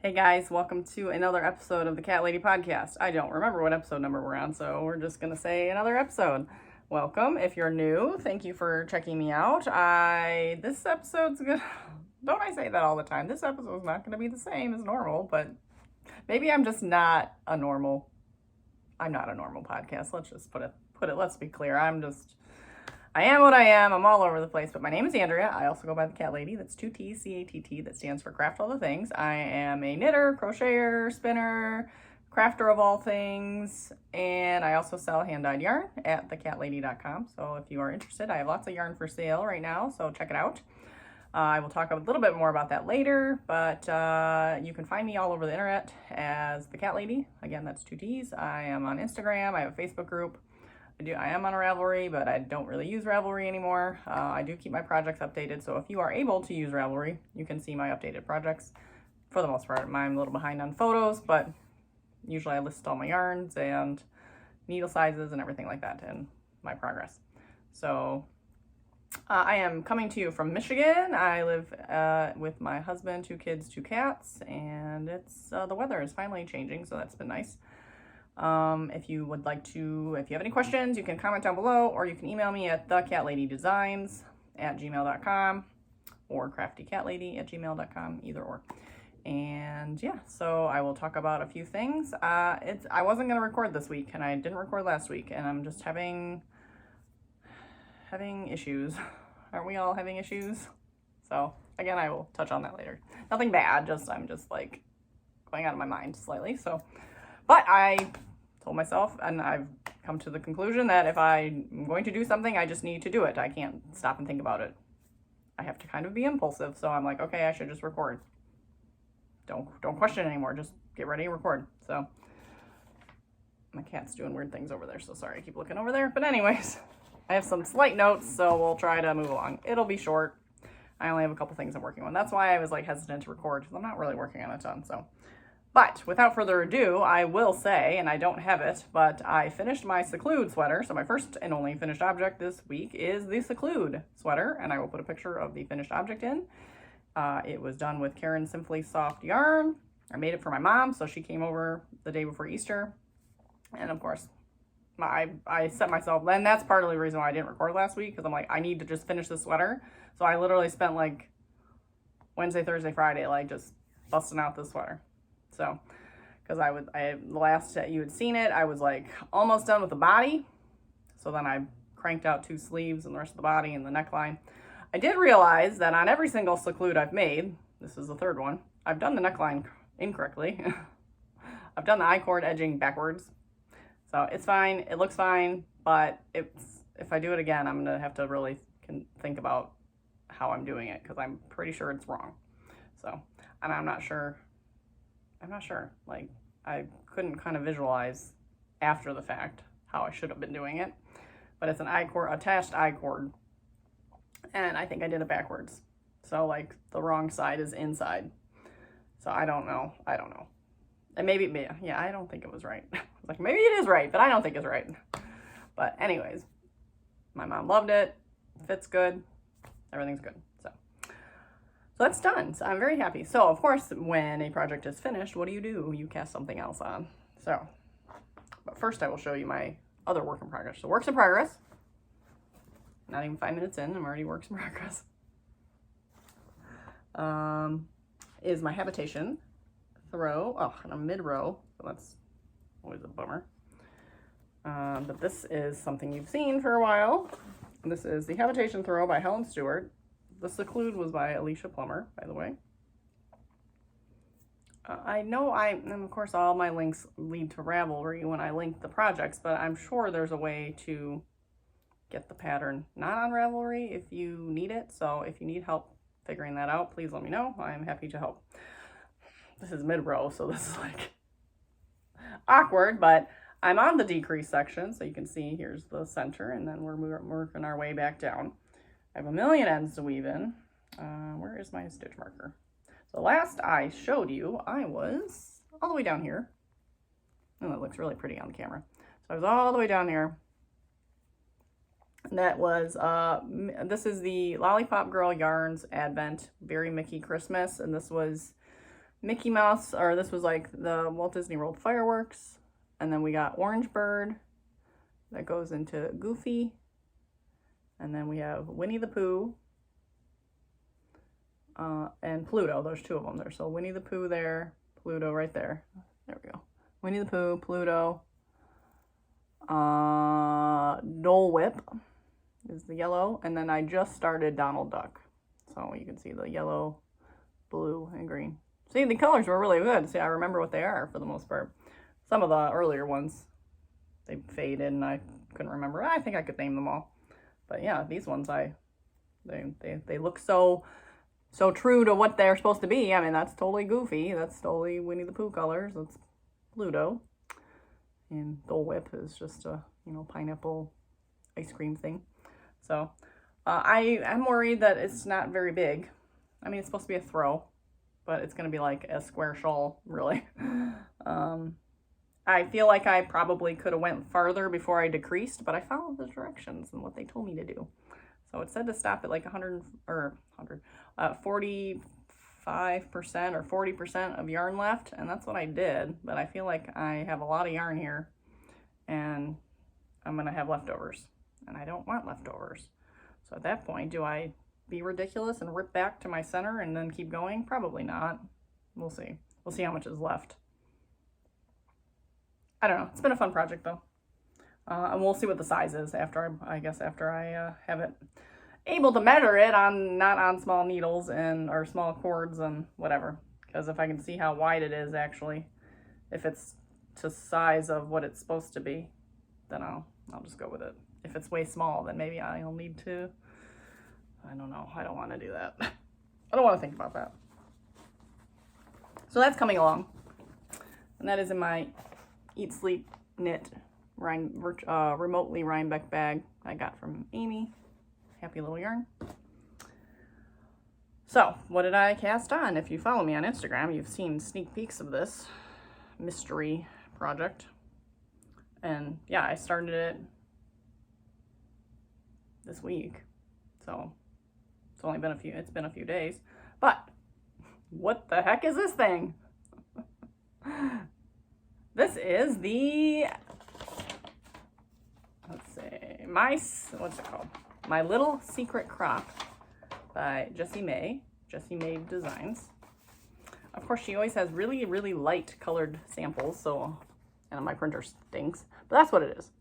Hey guys, welcome to another episode of the Cat Lady Podcast. I don't remember what episode number we're on, so we're just going to say another episode. Welcome. If you're new, thank you for checking me out. This episode's good. Don't I say that all the time? This episode's not going to be the same as normal, but maybe I'm just not a normal. I'm not a normal podcast. Let's just put it. Let's be clear. I am what I am. I'm all over the place, but my name is Andrea. I also go by the Cat Lady. That's 2 T's, C-A-T-T. That stands for Craft All the Things. I am a knitter, crocheter, spinner, crafter of all things, and I also sell hand-dyed yarn at thecatlady.com. So if you are interested, I have lots of yarn for sale right now, so check it out. I will talk a little bit more about that later, but you can find me all over the internet as the Cat Lady. Again, that's 2 T's. I am on Instagram. I have a Facebook group. I am on a Ravelry, but I don't really use Ravelry anymore. I do keep my projects updated, so if you are able to use Ravelry, you can see my updated projects. For the most part, I'm a little behind on photos, but usually I list all my yarns and needle sizes and everything like that in my progress. So I am coming to you from Michigan. I live with my husband, 2 kids, 2 cats, and the weather is finally changing, so that's been nice. If you have any questions, you can comment down below, or you can email me at thecatladydesigns@gmail.com or craftycatlady@gmail.com, either or. And yeah, so I will talk about a few things. I wasn't going to record this week, and I didn't record last week, and I'm just having issues. Aren't we all having issues? So again, I will touch on that later. Nothing bad, I'm just like going out of my mind slightly. But I told myself, and I've come to the conclusion that if I'm going to do something, I just need to do it. I can't stop and think about it. I have to kind of be impulsive. So I'm like, okay, I should just record. Don't question anymore. Just get ready and record. So my cat's doing weird things over there. So sorry, I keep looking over there. But anyways, I have some slight notes, so we'll try to move along. It'll be short. I only have a couple things I'm working on. That's why I was like hesitant to record, because I'm not really working on a ton. But without further ado, I will say, and I don't have it, but I finished my Seclude sweater. So my first and only finished object this week is the Seclude sweater, and I will put a picture of the finished object in. It was done with Caron Simply Soft yarn. I made it for my mom, so she came over the day before Easter. And of course, I set myself, and that's part of the reason why I didn't record last week, because I'm like, I need to just finish this sweater. So I literally spent like Wednesday, Thursday, Friday, like just busting out this sweater. So, because the last you had seen it, I was like almost done with the body. So then I cranked out 2 sleeves and the rest of the body and the neckline. I did realize that on every single Seclude I've made, this is the 3rd one, I've done the neckline incorrectly. I've done the I-cord edging backwards. So it's fine, it looks fine, but if I do it again, I'm going to have to really think about how I'm doing it, because I'm pretty sure it's wrong. So, and I'm not sure. Like, I couldn't kind of visualize after the fact how I should have been doing it. But it's an attached I-cord. And I think I did it backwards. So, like, the wrong side is inside. So, I don't know. And maybe, yeah, I don't think it was right. Like, maybe it is right, but I don't think it's right. But anyways, my mom loved it. Fits good. Everything's good. So that's done. So I'm very happy. So of course, when a project is finished, what do? You cast something else on. So, but first I will show you my other work in progress. So works in progress. Not even 5 minutes in, I'm already works in progress. Is my habitation throw. Oh, and I'm mid-row, so that's always a bummer. But this is something you've seen for a while. This is the habitation throw by Helen Stewart. The Seclude was by Alicia Plummer, by the way. And of course all my links lead to Ravelry when I link the projects, but I'm sure there's a way to get the pattern not on Ravelry if you need it. So if you need help figuring that out, please let me know. I'm happy to help. This is mid-row, so this is like awkward, but I'm on the decrease section, so you can see here's the center, and then we're working our way back down. I have a million ends to weave in. Where is my stitch marker? So last I showed you, I was all the way down here. Oh, that looks really pretty on the camera. So I was all the way down here. And that was, this is the Lollipop Girl Yarns Advent Berry Mickey Christmas. And this was Mickey Mouse, or this was like the Walt Disney World fireworks. And then we got Orange Bird that goes into Goofy. And then we have Winnie the Pooh and Pluto. There's two of them there. So Winnie the Pooh there, Pluto right there. There we go. Winnie the Pooh, Pluto. Dole Whip is the yellow. And then I just started Donald Duck. So you can see the yellow, blue, and green. See, the colors were really good. See, I remember what they are for the most part. Some of the earlier ones, they faded and I couldn't remember. I think I could name them all. But yeah, these ones, they look so true to what they're supposed to be. I mean, that's totally Goofy. That's totally Winnie the Pooh colors. That's Pluto. And Dole Whip is just a, pineapple ice cream thing. So I am worried that it's not very big. I mean, it's supposed to be a throw, but it's going to be like a square shawl, really. I feel like I probably could have went farther before I decreased, but I followed the directions and what they told me to do. So it said to stop at like 45% or 40% of yarn left, and that's what I did. But I feel like I have a lot of yarn here, and I'm going to have leftovers, and I don't want leftovers. So at that point, do I be ridiculous and rip back to my center and then keep going? Probably not. We'll see. We'll see how much is left. I don't know. It's been a fun project though. And we'll see what the size is after I have it able to measure it not on small needles or small cords and whatever. Because if I can see how wide it is actually, if it's to size of what it's supposed to be, then I'll just go with it. If it's way small, then maybe I'll need to, I don't know. I don't want to do that. I don't want to think about that. So that's coming along. And that is in my Eat, Sleep, Knit remotely Rhinebeck bag I got from Amy. Happy little yarn. So, what did I cast on? If you follow me on Instagram, you've seen sneak peeks of this mystery project. And yeah, I started it this week. So, it's been a few days. But, what the heck is this thing? This is the, let's see, what's it called? My Little Secret Crop by Jessie May Designs. Of course, she always has really, really light colored samples, so, and my printer stinks, but that's what it is.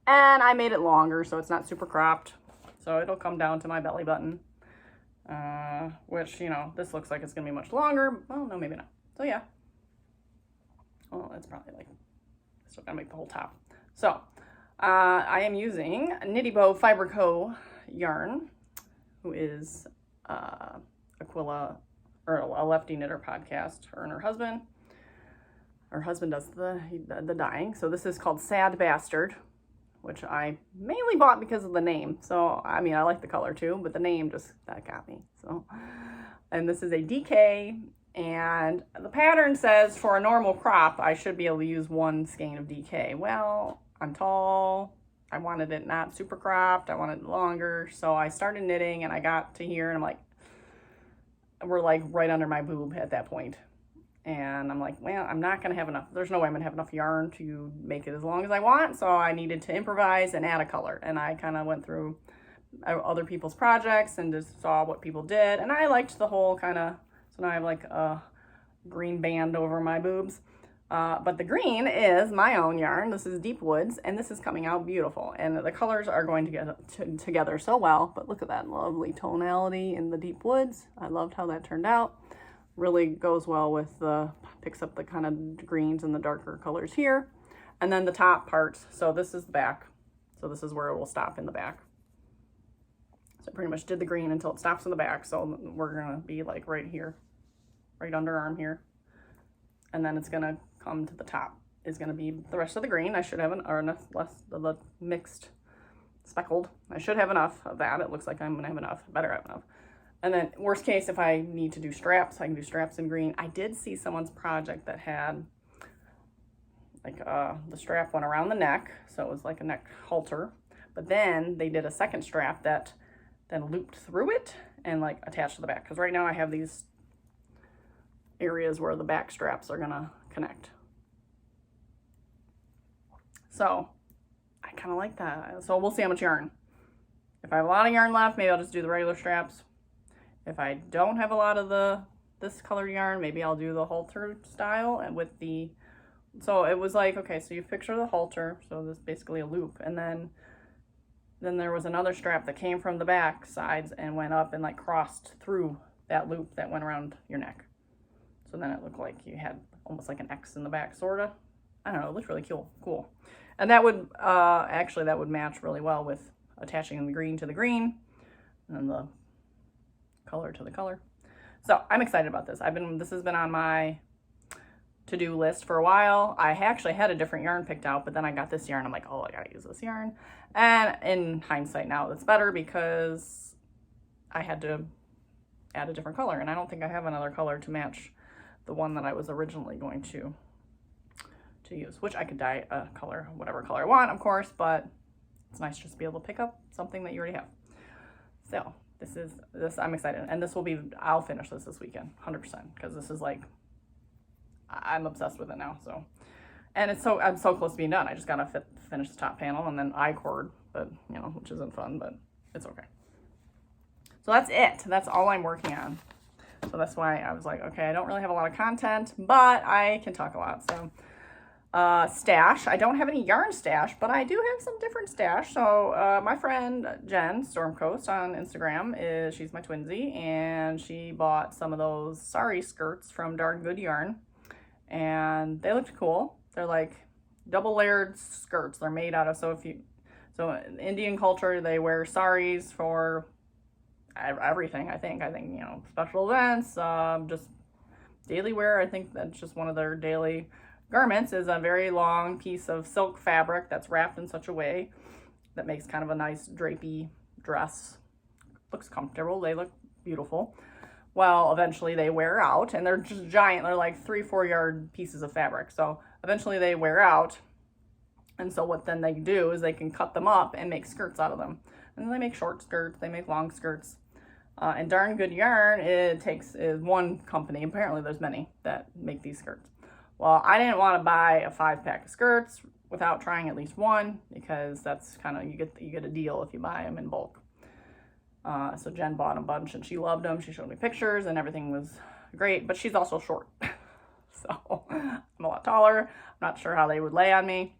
And I made it longer, so it's not super cropped, so it'll come down to my belly button, which, this looks like it's going to be much longer. Well, no, maybe not. So, yeah. Oh, that's probably still gonna make the whole top. So, I am using Knitty Bow Fiber Co. yarn, who is Aquila, or a Lefty Knitter podcast, her and her husband. Her husband does the dyeing. So this is called Sad Bastard, which I mainly bought because of the name. So, I mean, I like the color too, but the name that got me. So, and this is a DK. And the pattern says for a normal crop, I should be able to use one skein of DK. Well, I'm tall. I wanted it not super cropped. I wanted it longer. So I started knitting and I got to here and I'm like, we're like right under my boob at that point. And I'm like, well, I'm not going to have enough. There's no way I'm going to have enough yarn to make it as long as I want. So I needed to improvise and add a color. And I kind of went through other people's projects and just saw what people did. And I liked the whole kind of, so now I have like a green band over my boobs. But the green is my own yarn. This is Deep Woods, and this is coming out beautiful. And the colors are going to get together so well. But look at that lovely tonality in the Deep Woods. I loved how that turned out. Really goes well with picks up the kind of greens and the darker colors here. And then the top part, so this is the back. So this is where it will stop in the back. So I pretty much did the green until it stops in the back. So we're going to be like right here. Right underarm here, and then it's gonna come to the top is gonna be the rest of the green. I should have enough less of the mixed speckled. I should have enough of that. It looks like I'm gonna have enough. Better have enough. And then worst case, if I need to do straps, I can do straps in green. I did see someone's project that had like the strap went around the neck, so it was like a neck halter. But then they did a second strap that then looped through it and like attached to the back. Because right now I have these areas where the back straps are gonna connect. So I kind of like that. So we'll see how much yarn. If I have a lot of yarn left, maybe I'll just do the regular straps. If I don't have a lot of this colored yarn, maybe I'll do the halter style and with the, so it was like, okay, so you picture the halter, so this is basically a loop, and then there was another strap that came from the back sides and went up and like crossed through that loop that went around your neck. So then it looked like you had almost like an X in the back, sorta. I don't know, it looked really cool. And that would, actually that would match really well with attaching the green to the green and then the color to the color. So I'm excited about this. This has been on my to-do list for a while. I actually had a different yarn picked out, but then I got this yarn. I'm like, oh, I gotta use this yarn. And in hindsight now, it's better because I had to add a different color, and I don't think I have another color to match the one that I was originally going to use, which I could dye a color, whatever color I want, of course, but it's nice just to be able to pick up something that you already have. So this I'm excited, and this will be, I'll finish this weekend 100%, because this is like, I'm obsessed with it now. So, and I'm so close to being done. I just gotta finish the top panel and then I-cord, but you know, which isn't fun, but it's okay. So that's it. That's all I'm working on. So that's why I was like, okay, I don't really have a lot of content, but I can talk a lot. So stash, I don't have any yarn stash, but I do have some different stash. So my friend Jen Stormcoast on Instagram, she's my twinsy, and she bought some of those sari skirts from Darn Good Yarn, and they looked cool. They're like double layered skirts. They're made out of, so in Indian culture, they wear saris for everything. I think, you know, special events, just daily wear. I think that's just one of their daily garments, is a very long piece of silk fabric that's wrapped in such a way that makes kind of a nice drapey dress. Looks comfortable. They look beautiful. Well, eventually they wear out, and they're just giant. They're like 3-4 yard pieces of fabric. So eventually they wear out. And so what then they do is they can cut them up and make skirts out of them. And then they make short skirts, they make long skirts. And Darn Good Yarn, is one company. Apparently there's many that make these skirts. Well, I didn't want to buy a 5-pack of skirts without trying at least one, because that's kind of, you get a deal if you buy them in bulk. So Jen bought a bunch and she loved them. She showed me pictures and everything was great, but she's also short. So I'm a lot taller. I'm not sure how they would lay on me.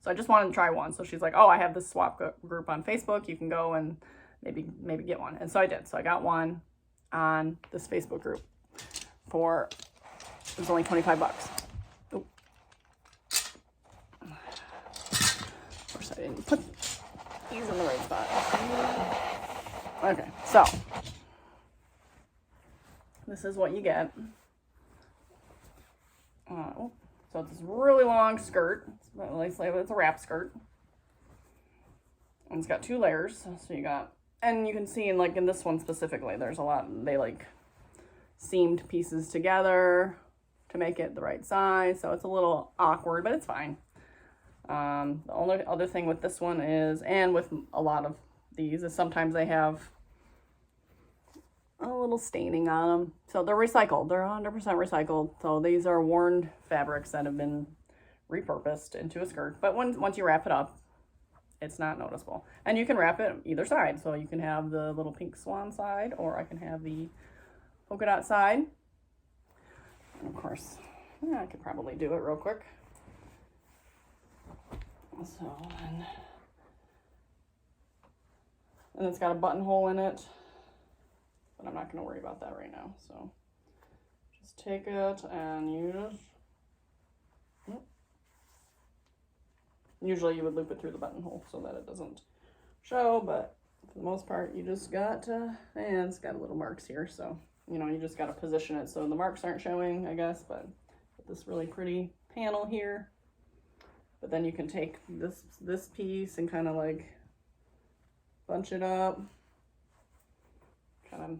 So I just wanted to try one. So she's like, oh, I have this swap group on Facebook. You can go and maybe get one. And so I did. So I got one on this Facebook group for, it was only 25 bucks. Oh. Of course I didn't put these in the right spot. Okay, so this is what you get. So it's this really long skirt. It's a wrap skirt. And it's got 2 layers. So you got, and you can see in this one specifically, there's a lot, they like seamed pieces together to make it the right size. So it's a little awkward, but it's fine. The only other thing with this one is, and with a lot of these, is sometimes they have a little staining on them. So they're recycled. They're 100% recycled. So these are worn fabrics that have been repurposed into a skirt. But once you wrap it up, it's not noticeable. And you can wrap it either side. So you can have the little pink swan side, or I can have the polka dot side. And of course, I could probably do it real quick. So, and it's got a buttonhole in it, but I'm not going to worry about that right now. So just take it and you just, usually you would loop it through the buttonhole so that it doesn't show, but for the most part you just got, and it's got little marks here, so you know, you just got to position it so the marks aren't showing, I guess. But this really pretty panel here. But then you can take this piece and kind of like bunch it up, kind of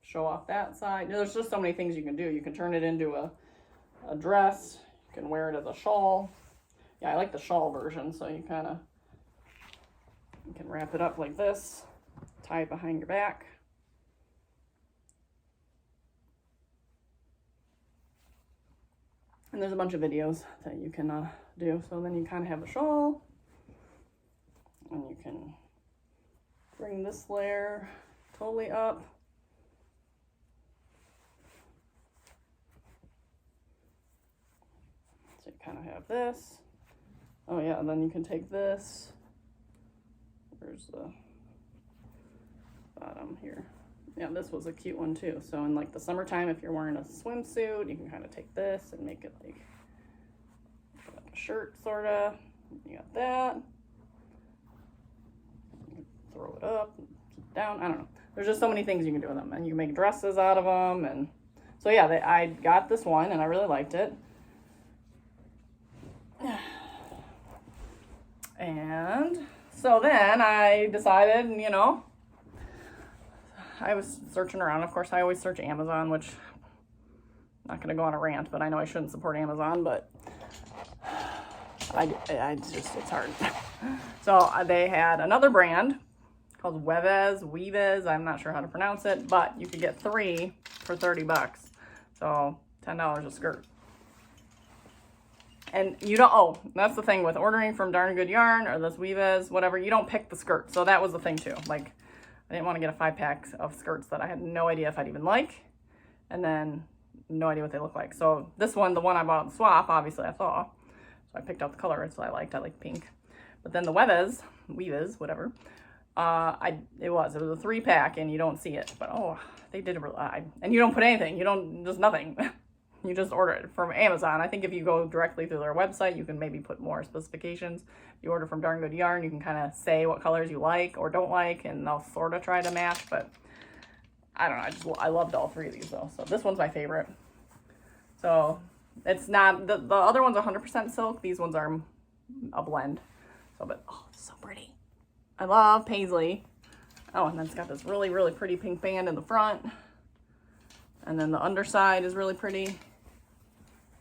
show off that side. There's just so many things you can do. You can turn it into a dress. You can wear it as a shawl. Yeah, I like the shawl version. So you can wrap it up like this, tie it behind your back. And there's a bunch of videos that you can do. So then you kind of have a shawl, and you can bring this layer totally up. So you kind of have this. Oh yeah, and then you can take this. Where's the bottom here? Yeah, this was a cute one too. So in like the summertime, if you're wearing a swimsuit, you can kind of take this and make it like a shirt, sort of. You got that. Throw it up, down, I don't know. There's just so many things you can do with them. And you can make dresses out of them. And so yeah, I got this one and I really liked it. And so then I decided, you know, I was searching around. Of course, I always search Amazon, which I'm not going to go on a rant, but I know I shouldn't support Amazon, but I just, it's hard. So they had another brand called Weavez. I'm not sure how to pronounce it, but you could get 3 for 30 bucks. So $10 a skirt. And you don't, oh, that's the thing with ordering from Darn Good Yarn or this Weavez, whatever, you don't pick the skirt. So that was the thing too. Like, I didn't want to get a 5-pack of skirts that I had no idea if I'd even like, and then no idea what they look like. So this one, the one I bought at the swap, obviously I saw. So I picked out the color, so I liked pink. But then the Weavez, whatever, it was a 3-pack and you don't see it, but oh, they did rely. And you don't put anything, just nothing. You just order it from Amazon. I think if you go directly through their website, you can maybe put more specifications. If you order from Darn Good Yarn, you can kind of say what colors you like or don't like, and they'll sort of try to match, but I don't know. I loved all 3 of these though. So this one's my favorite. So it's not, the other one's 100% silk. These ones are a blend. So, but oh, it's so pretty. I love paisley. Oh, and then it's got this really, really pretty pink band in the front. And then the underside is really pretty.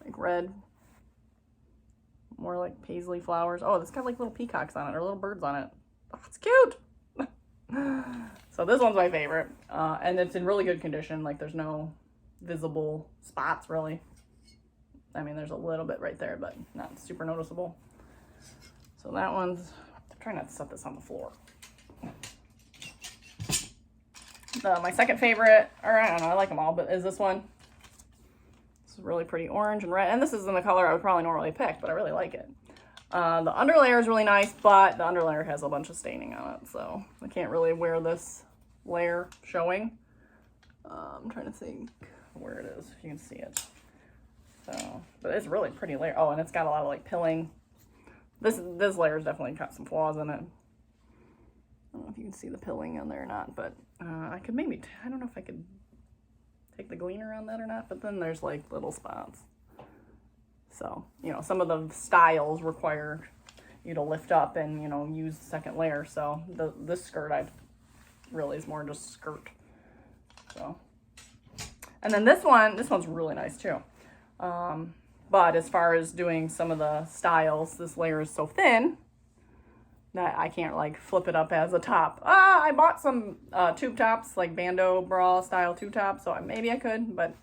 Like red. More like paisley flowers. Oh, it's got like little peacocks on it or little birds on it. Oh, it's cute. So this one's my favorite. And it's in really good condition. Like there's no visible spots really. I mean, there's a little bit right there, but not super noticeable. So that one's, I'm trying not to set this on the floor. My second favorite, or I don't know, I like them all, but is this one. This is really pretty orange and red. And this is in the color I would probably normally pick, but I really like it. The underlayer is really nice, but the underlayer has a bunch of staining on it, so I can't really wear this layer showing. I'm trying to think where it is, if you can see it. So, but it's really pretty layer. Oh, and it's got a lot of like pilling. This layer's definitely got some flaws in it. I don't know if you can see the pilling on there or not, but I could maybe, I don't know if I could take the gleaner on that or not, but then there's like little spots. So, you know, some of the styles require you to lift up and, you know, use the second layer. So this skirt really is more just skirt. So, and then this one's really nice too. But as far as doing some of the styles, this layer is so thin that I can't like flip it up as a top. I bought some tube tops, like bandeau bra style tube tops, so maybe I could, but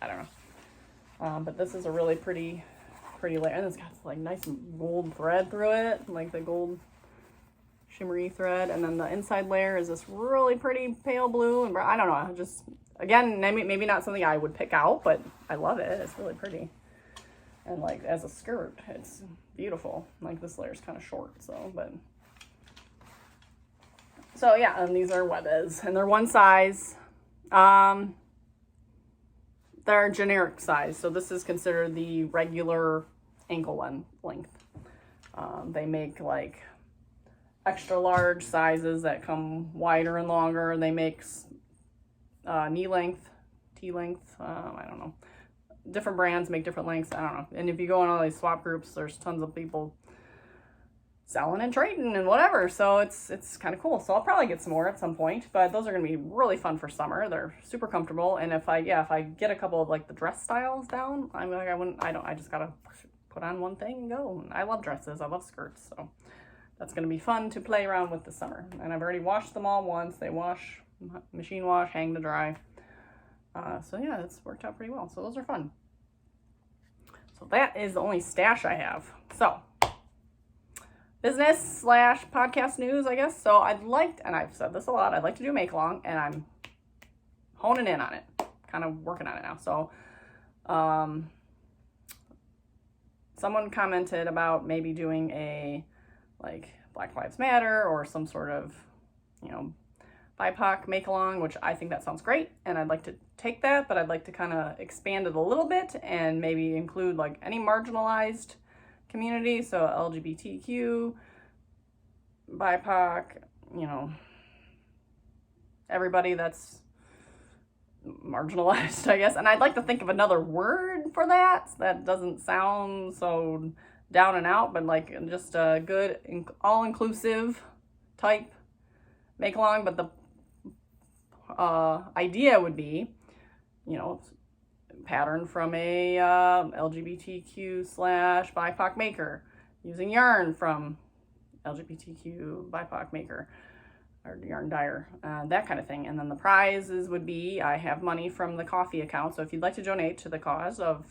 I don't know. But this is a really pretty layer, and it's got like nice gold thread through it, like the gold shimmery thread, and then the inside layer is this really pretty pale blue and brown. I don't know, just again, maybe not something I would pick out, but I love it. It's really pretty. And like as a skirt, it's beautiful. Like this layer's kind of short, so yeah, and these are Weavez, and they're one size. They're generic size, so this is considered the regular ankle length. They make like extra large sizes that come wider and longer. They make knee length, T-length, I don't know. Different brands make different lengths, I don't know. And if you go on all these swap groups, there's tons of people selling and trading and whatever, so it's kind of cool. So I'll probably get some more at some point, but those are going to be really fun for summer. They're super comfortable, and if I get a couple of like the dress styles down, I'm like, I just gotta put on one thing and go. I love dresses, I love skirts, so that's going to be fun to play around with this summer. And I've already washed them all once. They wash, machine wash, hang to dry. So yeah, it's worked out pretty well. So those are fun. So that is the only stash I have. So business / podcast news, I guess. So I'd like, and I've said this a lot, I'd like to do a make along, and I'm honing in on it, kind of working on it now. So someone commented about maybe doing a like Black Lives Matter or some sort of, you know, BIPOC make along, which I think that sounds great, and I'd like to take that, but I'd like to kind of expand it a little bit and maybe include like any marginalized community, so LGBTQ, BIPOC, you know, everybody that's marginalized, I guess. And I'd like to think of another word for that that doesn't sound so down and out, but like just a good all-inclusive type make along. But the idea would be, you know, pattern from a LGBTQ / BIPOC maker, using yarn from LGBTQ BIPOC maker or yarn dyer, that kind of thing. And then the prizes would be, I have money from the coffee account, so if you'd like to donate to the cause of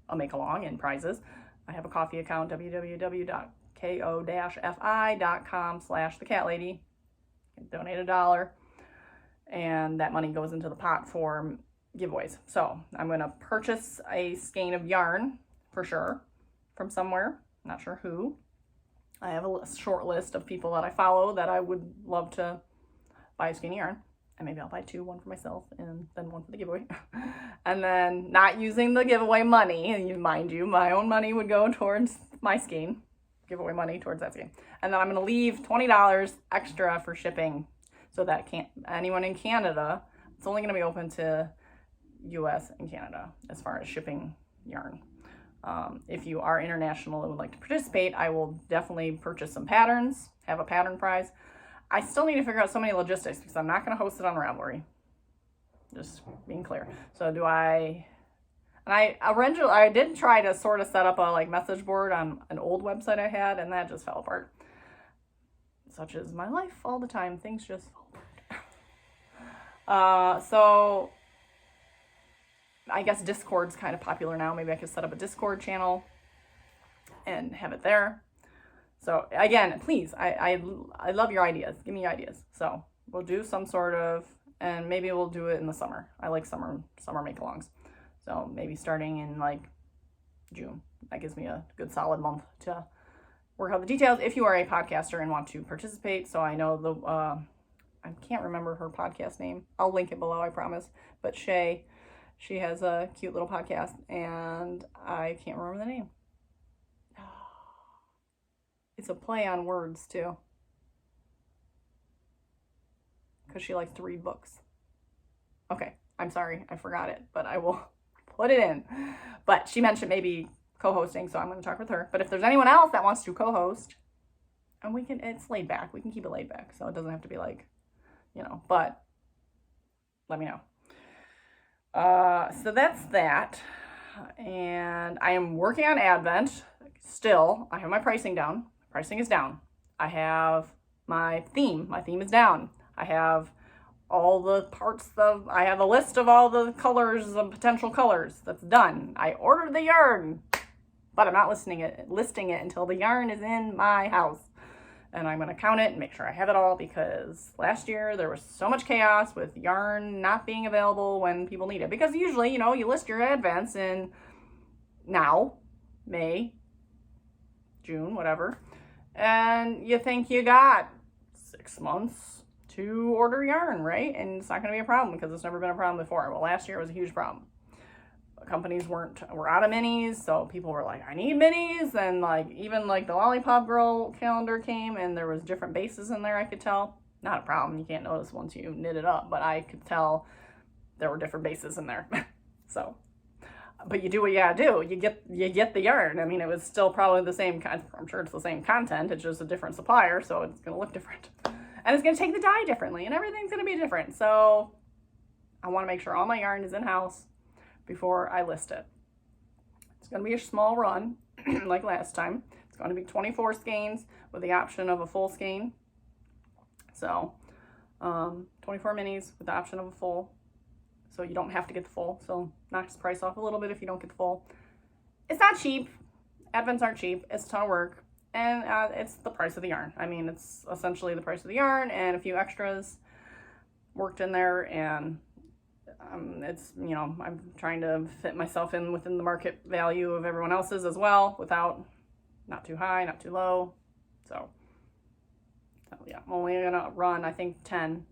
a make along and prizes, I have a coffee account, www.ko-fi.com/thecattlady. Donate $1, and that money goes into the pot for giveaways. So I'm going to purchase a skein of yarn for sure from somewhere, not sure who. I have a short list of people that I follow that I would love to buy a skein of yarn, and maybe I'll buy 2, one for myself and then one for the giveaway. And then not using the giveaway money, and mind you, my own money would go towards my skein, giveaway money towards that skein. And then I'm going to leave $20 extra for shipping, so that anyone in Canada, it's only going to be open to US and Canada as far as shipping yarn. If you are international and would like to participate, I will definitely purchase some patterns, have a pattern prize. I still need to figure out so many logistics because I'm not going to host it on Ravelry. Just being clear. So I did try to sort of set up a like message board on an old website I had, and that just fell apart. Such is my life all the time. Things just fall apart. So I guess Discord's kind of popular now. Maybe I could set up a Discord channel and have it there. So again, please, I love your ideas. Give me ideas. So we'll do some sort of, and maybe we'll do it in the summer. I like summer make-alongs. So maybe starting in like June. That gives me a good solid month to work out the details if you are a podcaster and want to participate. So I know I can't remember her podcast name. I'll link it below, I promise. But she has a cute little podcast, and I can't remember the name. It's a play on words, too. Because she likes to read books. Okay, I'm sorry, I forgot it, but I will put it in. But she mentioned maybe co-hosting, so I'm going to talk with her. But if there's anyone else that wants to co-host, and it's laid back. We can keep it laid back, so it doesn't have to be like, you know, but let me know. So that's that. And I am working on Advent still. I have my pricing down. Pricing is down. I have my theme. My theme is down. I have all the parts I have a list of all the colors, of potential colors. That's done. I ordered the yarn, but I'm not listing it until the yarn is in my house. And I'm going to count it and make sure I have it all, because last year there was so much chaos with yarn not being available when people need it. Because usually, you know, you list your advents in now, May, June, whatever, and you think you got 6 months to order yarn, right? And it's not going to be a problem because it's never been a problem before. Well, last year it was a huge problem. Companies were out of minis, so people were like, I need minis, and like even like the Lollipop Girl calendar came and there was different bases in there. I could tell. Not a problem, you can't notice once you knit it up, but I could tell there were different bases in there. So, but you do what you gotta do. You get the yarn. I mean, it was still probably the same I'm sure it's the same content, it's just a different supplier, so it's gonna look different, and it's gonna take the dye differently, and everything's gonna be different. So I want to make sure all my yarn is in house before I list it. It's going to be a small run like last time. It's going to be 24 skeins with the option of a full skein. So 24 minis with the option of a full. So you don't have to get the full. So knocks the price off a little bit if you don't get the full. it's not cheap. Advents aren't cheap. It's a ton of work. And it's the price of the yarn. I mean, it's essentially the price of the yarn and a few extras worked in there. And it's, you know, I'm trying to fit myself in within the market value of everyone else's as well, without, not too high, not too low. So yeah, I'm only gonna run, I think, 10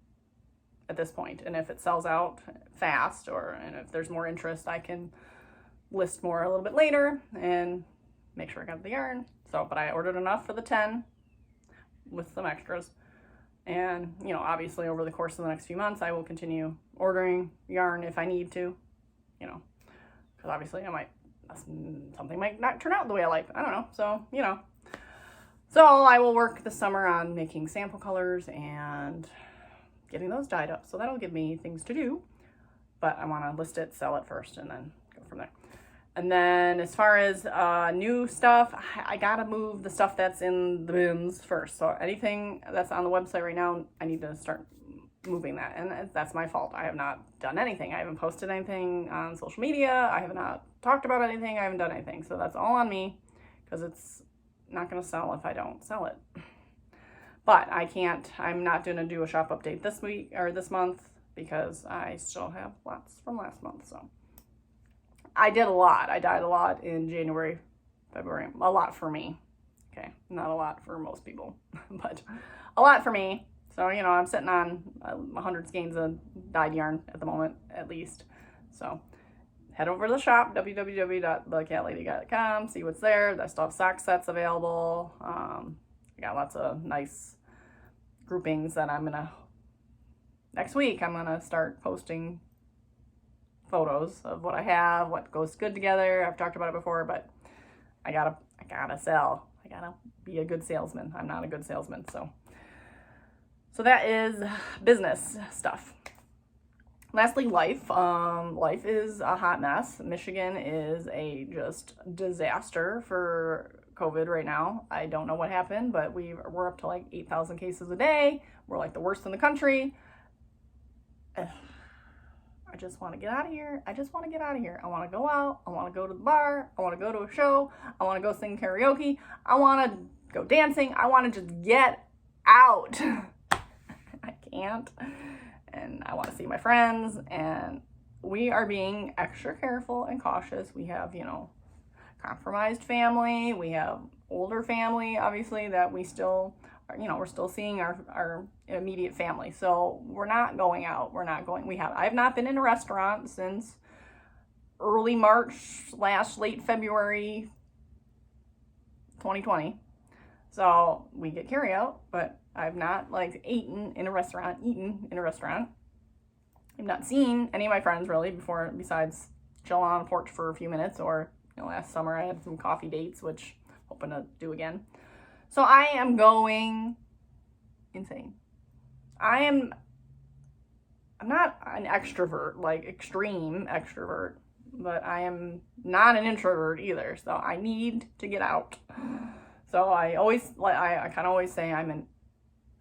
at this point. And if it sells out fast, and if there's more interest, I can list more a little bit later and make sure I got the yarn. So, but I ordered enough for the 10 with some extras. And, you know, obviously over the course of the next few months, I will continue ordering yarn if I need to, you know, because obviously something might not turn out the way I like. I don't know. So, you know, so I will work this summer on making sample colors and getting those dyed up. So that'll give me things to do, but I want to list it, sell it first, and then go from there. And then as far as new stuff, I gotta move the stuff that's in the bins first. So anything that's on the website right now, I need to start moving that. And that's my fault. I have not done anything. I haven't posted anything on social media. I have not talked about anything. I haven't done anything. So that's all on me, because it's not gonna sell if I don't sell it. But I'm not gonna do a shop update this week or this month, because I still have lots from last month. So I did a lot. I dyed a lot in January, February. A lot for me. Okay, not a lot for most people, but a lot for me. So, you know, I'm sitting on 100 skeins of dyed yarn at the moment, at least. So head over to the shop, www.thecattlady.com, see what's there. I still have sock sets available. I got lots of nice groupings that next week I'm gonna start posting photos of what I have, what goes good together. I've talked about it before, but I gotta sell. I gotta be a good salesman. I'm not a good salesman. So that is business stuff. Lastly, life. Life is a hot mess. Michigan is a just disaster for COVID right now. I don't know what happened, but we're up to like 8,000 cases a day. We're like the worst in the country. I just want to get out of here. I want to go out. I want to go to the bar. I want to go to a show. I want to go sing karaoke. I want to go dancing. I want to just get out. I can't. And I want to see my friends. And we are being extra careful and cautious. We have, you know, compromised family. We have older family, obviously, that we still, you know, we're still seeing our immediate family. So we're not going out. I have not been in a restaurant since early March / late February 2020. So we get carry out, but I've not like eaten in a restaurant. I've not seen any of my friends really besides chill on a porch for a few minutes, or, you know, last summer I had some coffee dates, which I'm hoping to do again. So I am going insane. I'm not an extrovert, like extreme extrovert, but I am not an introvert either. So I need to get out. So I kind of always say I'm an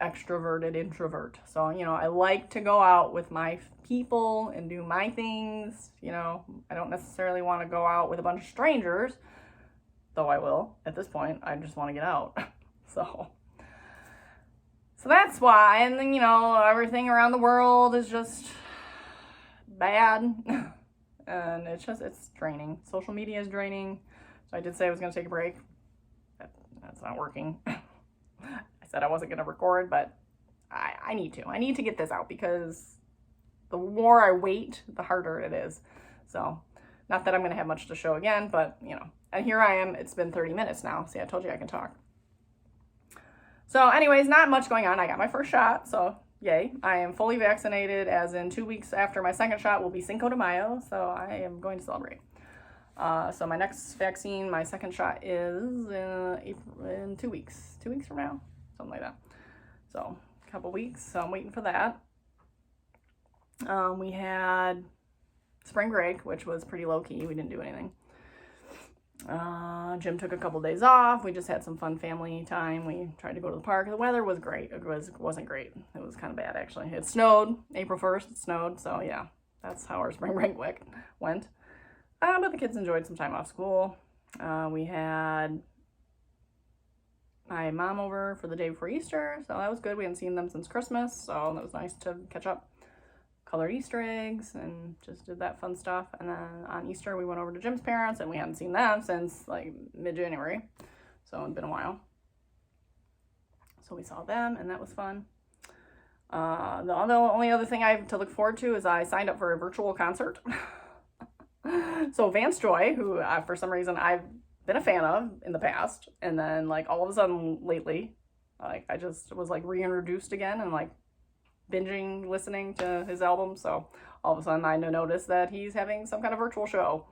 extroverted introvert. So, you know, I like to go out with my people and do my things. You know, I don't necessarily want to go out with a bunch of strangers, though I will at this point. I just want to get out. So that's why. And then, you know, everything around the world is just bad. And it's draining. Social media is draining. So I did say I was going to take a break. That's not working. I said I wasn't going to record, but I need to. I need to get this out, because the more I wait, the harder it is. So not that I'm going to have much to show again, but, you know, and here I am. It's been 30 minutes now. See, I told you I can talk. So anyways, not much going on. I got my first shot, so yay. I am fully vaccinated, as in 2 weeks after my second shot will be Cinco de Mayo, so I am going to celebrate. So my next vaccine, my second shot, is in 2 weeks. 2 weeks from now, something like that. So a couple weeks, so I'm waiting for that. We had spring break, which was pretty low-key. We didn't do anything. Jim took a couple days off. We just had some fun family time. We tried to go to the park. The weather was great. It wasn't great. It was kind of bad, actually. It snowed. April 1st, it snowed. So, yeah, that's how our spring break went. But the kids enjoyed some time off school. We had my mom over for the day before Easter, so that was good. We hadn't seen them since Christmas, so that was nice to catch up. Colored Easter eggs and just did that fun stuff. And then on Easter we went over to Jim's parents, and we hadn't seen them since like mid-January, so it's been a while. So we saw them, and that was fun. The only other thing I have to look forward to is I signed up for a virtual concert. So Vance Joy, who for some reason I've been a fan of in the past, and then like all of a sudden lately, like I just was like reintroduced again and like binging listening to his album. So all of a sudden I noticed that he's having some kind of virtual show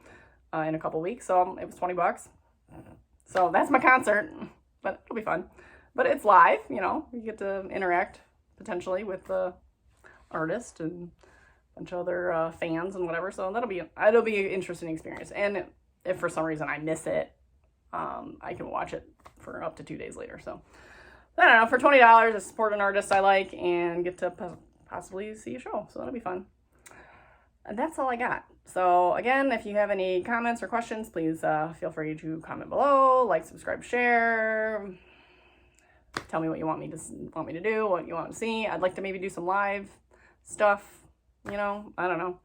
in a couple weeks. So it was $20. So that's my concert, but it'll be fun. But it's live, you know, you get to interact potentially with the artist and a bunch of other fans and whatever. So it'll be an interesting experience. And if for some reason I miss it, I can watch it for up to 2 days later. So I don't know, for $20, I support an artist I like and get to possibly see a show. So that'll be fun. And that's all I got. So again, if you have any comments or questions, please feel free to comment below, like, subscribe, share. Tell me what you want me to do, what you want to see. I'd like to maybe do some live stuff, you know, I don't know.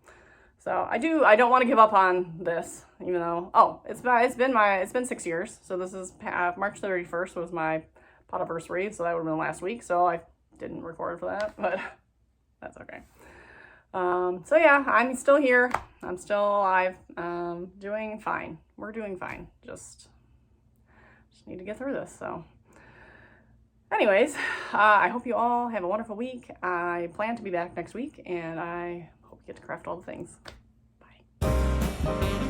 So I don't want to give up on this, even though, it's been 6 years. So this is March 31st was my podiversary, so that would have been last week. So I didn't record for that, but that's okay. So yeah, I'm still here. I'm still alive. Doing fine. We're doing fine. Just need to get through this. So anyways, I hope you all have a wonderful week. I plan to be back next week, and I hope you get to craft all the things. Bye.